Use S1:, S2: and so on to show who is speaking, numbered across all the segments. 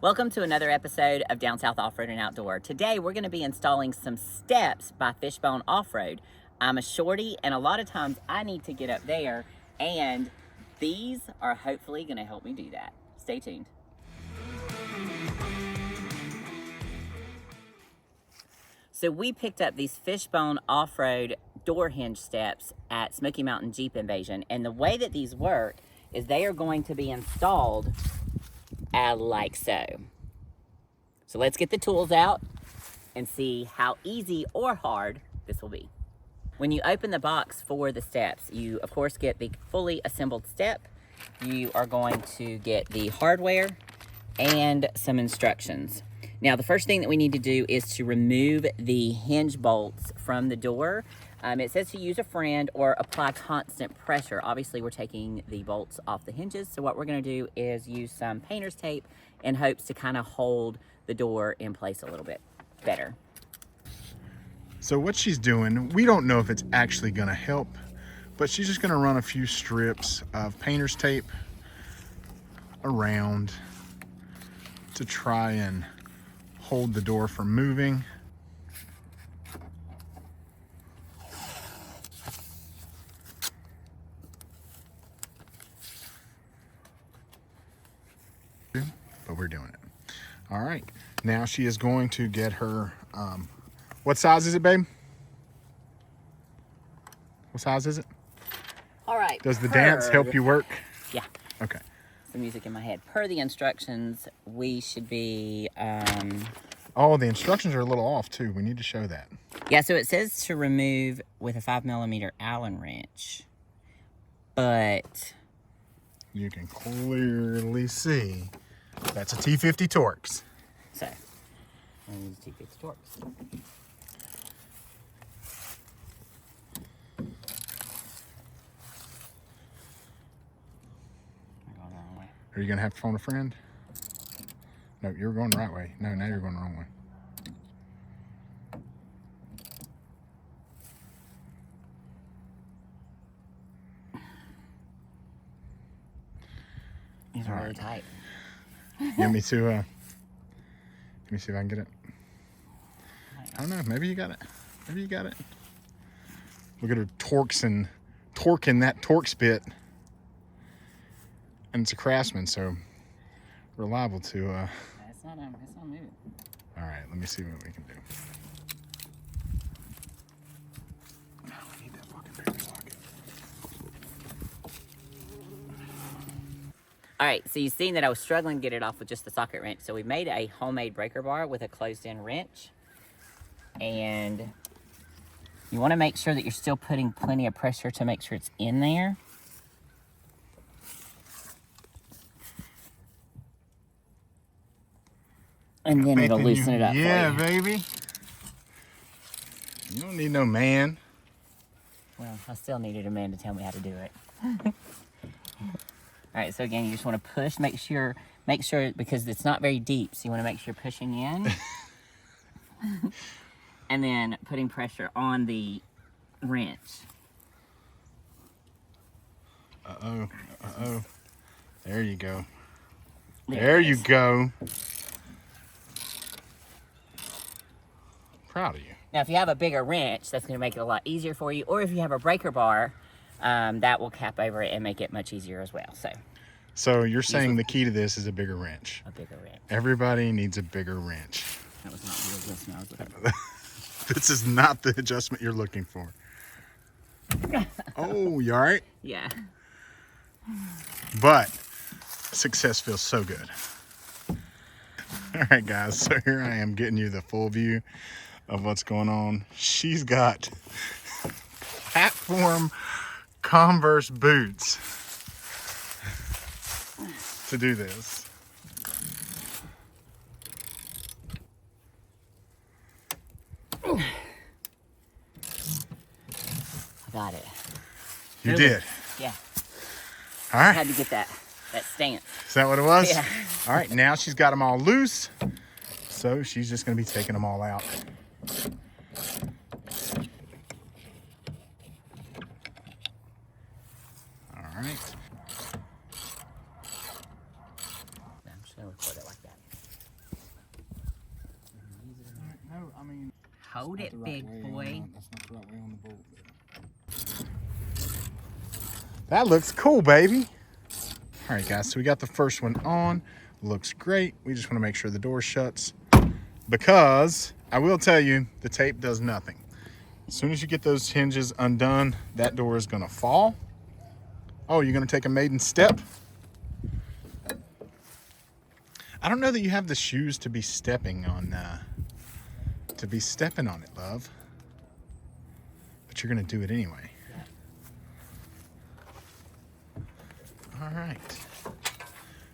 S1: Welcome to another episode of Down South Off-Road and Outdoor. Today we're going to be installing some steps by Fishbone Offroad. I'm a shorty and a lot of times I need to get up there, and these are hopefully going to help me do that. Stay tuned. So we picked up these Fishbone Offroad door hinge steps at Smoky Mountain Jeep Invasion, and the way that these work is they are going to be installed like so. So let's get the tools out and see how easy or hard this will be. When you open the box for the steps, you of course get the fully assembled step. You are going to get the hardware and some instructions. Now, the first thing that we need to do is to remove the hinge bolts from the door. It says to use a friend or apply constant pressure. Obviously, we're taking the bolts off the hinges, so what we're going to do is use some painter's tape in hopes to kind of hold the door in place a little bit better.
S2: So what she's doing, we don't know if it's actually going to help, but she's just going to run a few strips of painter's tape around to try and hold the door from moving. But we're doing it. All right, now she is going to get her, what size is it, babe? What size is it?
S1: All right.
S2: Does the dance help you work?
S1: Yeah.
S2: Okay.
S1: The music in my head. Per the instructions, we should be,
S2: Oh, the instructions are a little off too. We need to show that.
S1: yeah, so it says to remove with a 5mm Allen wrench, but
S2: You can clearly see that's a T50 Torx.
S1: so I'm gonna use T50 Torx. I'm going the wrong way.
S2: Are you gonna have to phone a friend? No, you're going the right way. No, now you're going the wrong way.
S1: These are really tight.
S2: Let me see if I can get it. I don't know. Maybe you got it. Maybe you got it. Look at her torquing that Torx bit, and it's a Craftsman, so we're liable to.
S1: It's not moving.
S2: All right, let me see what we can do. No, we need that fucking baby socket.
S1: All right, so you've seen that I was struggling to get it off with just the socket wrench. So we made a homemade breaker bar with a closed-in wrench. And you want to make sure that you're still putting plenty of pressure to make sure it's in there. And then it'll loosen it up for you.
S2: Yeah, baby. You don't need no man.
S1: Well, I still needed a man to tell me how to do it. All right, so again, you just want to push, make sure, because it's not very deep, so you want to make sure you're pushing in. And then putting pressure on the wrench.
S2: Uh-oh, uh-oh. There you go. There you go. Proud of you.
S1: Now, if you have a bigger wrench, that's going to make it a lot easier for you. Or if you have a breaker bar, that will cap over it and make it much easier as well.
S2: So you're saying the key to this is a bigger wrench.
S1: A bigger wrench.
S2: Everybody needs a bigger wrench.
S1: That was not the adjustment I was looking for.
S2: This is not the adjustment you're looking for. Oh, you all right?
S1: Yeah.
S2: But success feels so good. All right, guys, so here I am getting you the full view of what's going on. She's got platform Converse boots to do this.
S1: I got it.
S2: You did?
S1: Yeah.
S2: All
S1: I
S2: right.
S1: had to get that stance.
S2: Is that what it was?
S1: Yeah.
S2: All right, now she's got them all loose. So she's just going to be taking them all out. All right.
S1: I'm just going to record it like that.
S2: I mean,
S1: hold it, big boy.
S2: That's not the right way on the bolt. That looks cool, baby. All right, guys, so we got the first one on. Looks great. We just want to make sure the door shuts, because I will tell you, the tape does nothing. As soon as you get those hinges undone, that door is going to fall. Oh, you're going to take a maiden step? I don't know that you have the shoes to be stepping on, it, love. But you're going to do it anyway. All right.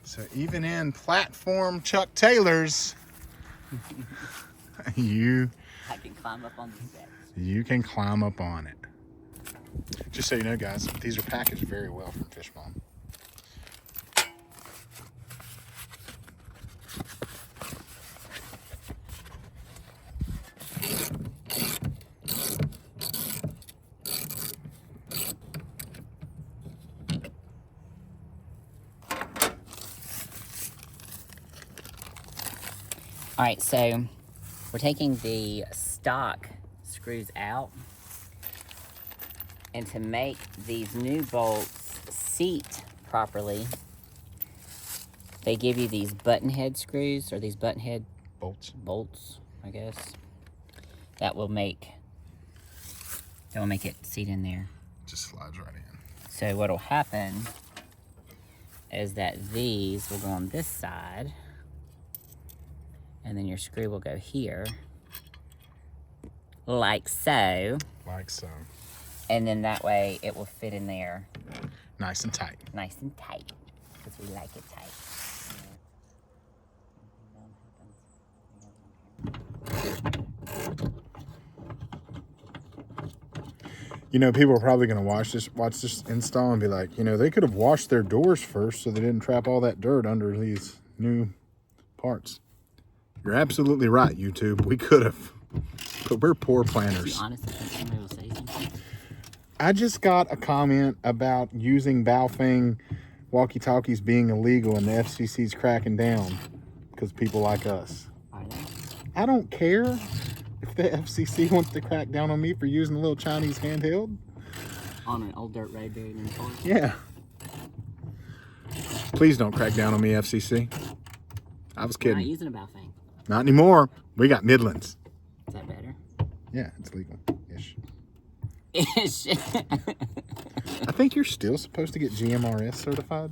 S2: So even in platform Chuck Taylors,
S1: I can climb up on the steps.
S2: You can climb up on it. Just so you know, guys, these are packaged very well from Fishbone.
S1: All right, so we're taking the stock screws out, and to make these new bolts seat properly, they give you these button head screws, or these button head bolts, I guess. That will make it seat in there.
S2: Just slides right in.
S1: So what'll happen is that these will go on this side, and then your screw will go here, like so.
S2: Like so.
S1: And then that way it will fit in there.
S2: Nice and tight.
S1: Nice and tight, because we like it tight.
S2: You know, people are probably going to watch this install and be like, you know, they could have washed their doors first so they didn't trap all that dirt under these new parts. You're absolutely right, YouTube. We could have, but we're poor planners.
S1: Honestly, think somebody will say something.
S2: I just got a comment about using Baofeng walkie-talkies being illegal and the FCC's cracking down because people like us.
S1: Are they?
S2: I don't care if the FCC wants to crack down on me for using a little Chinese handheld.
S1: On an old dirt road buried in the forest?
S2: Yeah. Please don't crack down on me, FCC. I was kidding.
S1: Not using a Baofeng.
S2: Not anymore. We got Midlands.
S1: Is that better?
S2: Yeah, it's legal-ish.
S1: Ish.
S2: I think you're still supposed to get GMRS certified.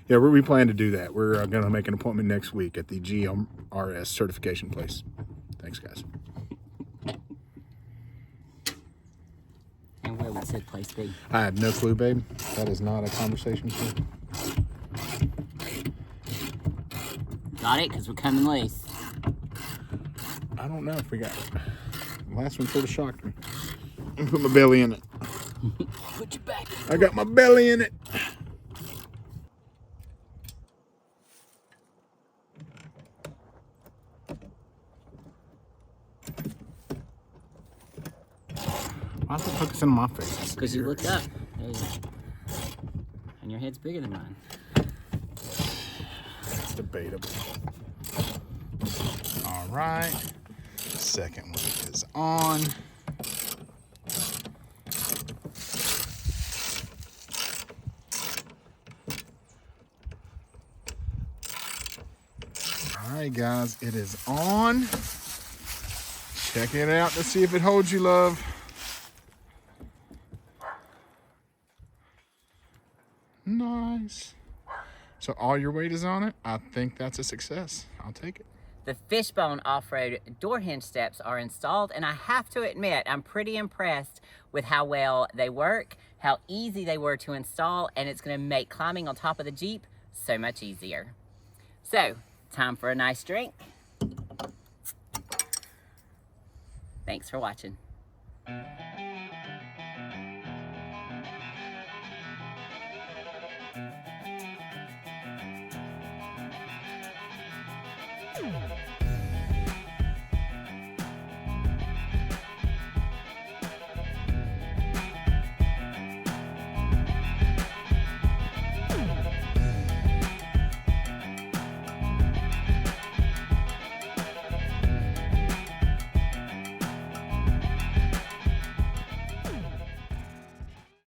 S2: Yeah, we plan to do that. We're going to make an appointment next week at the GMRS certification place. Thanks, guys.
S1: And where would said place be?
S2: I have no clue, babe. That is not a conversation.
S1: Got it? Because we're coming loose.
S2: I don't know if we got it. The last one sort of shocked me. I put my belly in it.
S1: Put your back.
S2: I got my belly in it. Why is it focusing on my face?
S1: Because you looked up. There you go. And your head's bigger than mine.
S2: It's debatable. All right. Second one is on. All right, guys, it is on. Check it out to see if it holds you, love. Nice. So all your weight is on it. I think that's a success. I'll take it.
S1: The Fishbone Offroad door hinge steps are installed, and I have to admit, I'm pretty impressed with how well they work, how easy they were to install, and it's going to make climbing on top of the Jeep so much easier. So, time for a nice drink. Thanks for watching.